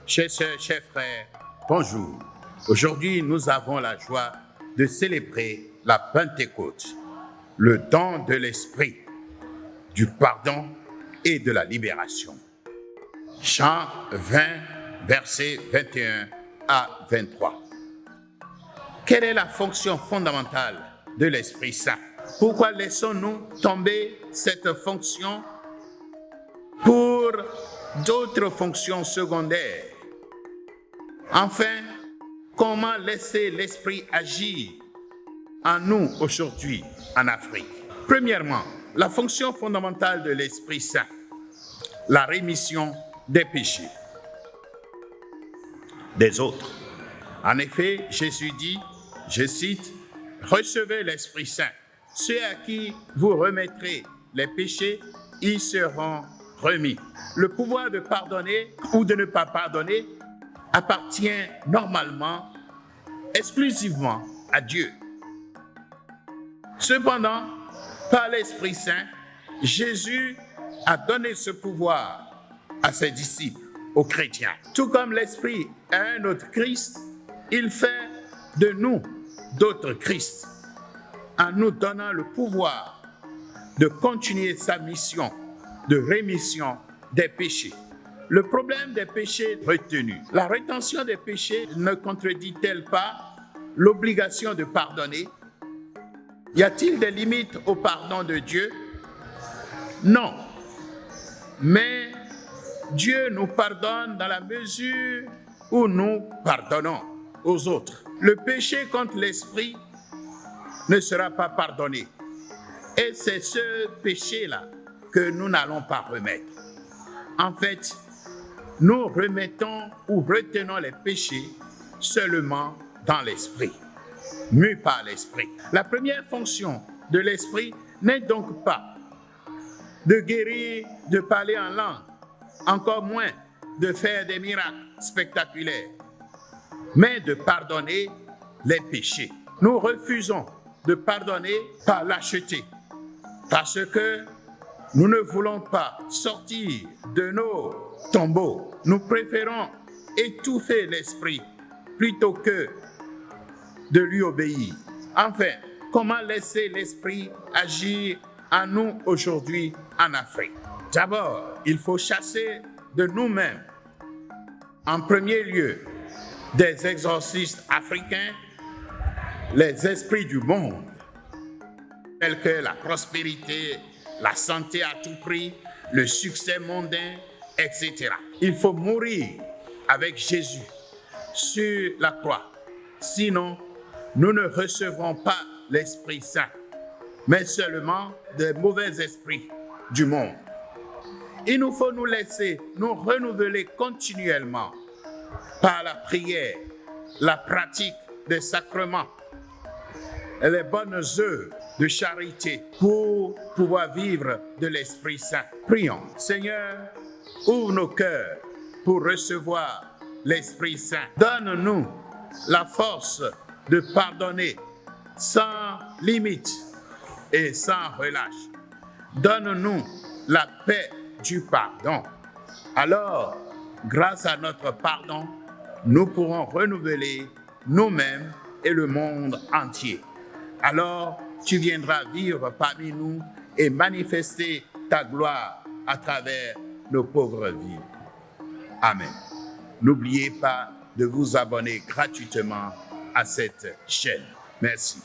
Chers sœurs, chers frères, bonjour. Aujourd'hui, nous avons la joie de célébrer la Pentecôte, le don de l'Esprit, du pardon et de la libération. Jean 20, versets 21 à 23. Quelle est la fonction fondamentale de l'Esprit Saint? Pourquoi laissons-nous tomber cette fonction pour d'autres fonctions secondaires? Enfin, comment laisser l'Esprit agir en nous aujourd'hui en Afrique? Premièrement, la fonction fondamentale de l'Esprit Saint, la rémission des péchés des autres. En effet, Jésus dit, je cite, « Recevez l'Esprit Saint. Ceux à qui vous remettrez les péchés, ils seront remis. » Le pouvoir de pardonner ou de ne pas pardonner appartient normalement, exclusivement à Dieu. Cependant, par l'Esprit Saint, Jésus a donné ce pouvoir à ses disciples, aux chrétiens. Tout comme l'Esprit est un autre Christ, il fait de nous d'autres Christ, en nous donnant le pouvoir de continuer sa mission de rémission des péchés. Le problème des péchés retenus. La rétention des péchés ne contredit-elle pas l'obligation de pardonner? Y a-t-il des limites au pardon de Dieu? Non. Mais Dieu nous pardonne dans la mesure où nous pardonnons aux autres. Le péché contre l'esprit ne sera pas pardonné. Et c'est ce péché-là que nous n'allons pas remettre. En fait, nous remettons ou retenons les péchés seulement dans l'esprit, mus par l'esprit. La première fonction de l'esprit n'est donc pas de guérir, de parler en langue, encore moins de faire des miracles spectaculaires, mais de pardonner les péchés. Nous refusons de pardonner par lâcheté, parce que nous ne voulons pas sortir de nos tombeaux. Nous préférons étouffer l'esprit plutôt que de lui obéir. Enfin, comment laisser l'esprit agir en nous aujourd'hui en Afrique? D'abord, il faut chasser de nous-mêmes, en premier lieu, des exorcistes africains, les esprits du monde, tels que la prospérité, la santé à tout prix, le succès mondain, etc. Il faut mourir avec Jésus sur la croix. Sinon, nous ne recevrons pas l'Esprit Saint, mais seulement des mauvais esprits du monde. Il nous faut nous laisser nous renouveler continuellement par la prière, la pratique des sacrements et les bonnes œuvres de charité pour pouvoir vivre de l'Esprit Saint. Prions. Seigneur, ouvre nos cœurs pour recevoir l'Esprit Saint. Donne-nous la force de pardonner sans limite et sans relâche. Donne-nous la paix du pardon. Alors, grâce à notre pardon, nous pourrons renouveler nous-mêmes et le monde entier. Alors, tu viendras vivre parmi nous et manifester ta gloire à travers nos pauvres vies. Amen. N'oubliez pas de vous abonner gratuitement à cette chaîne. Merci.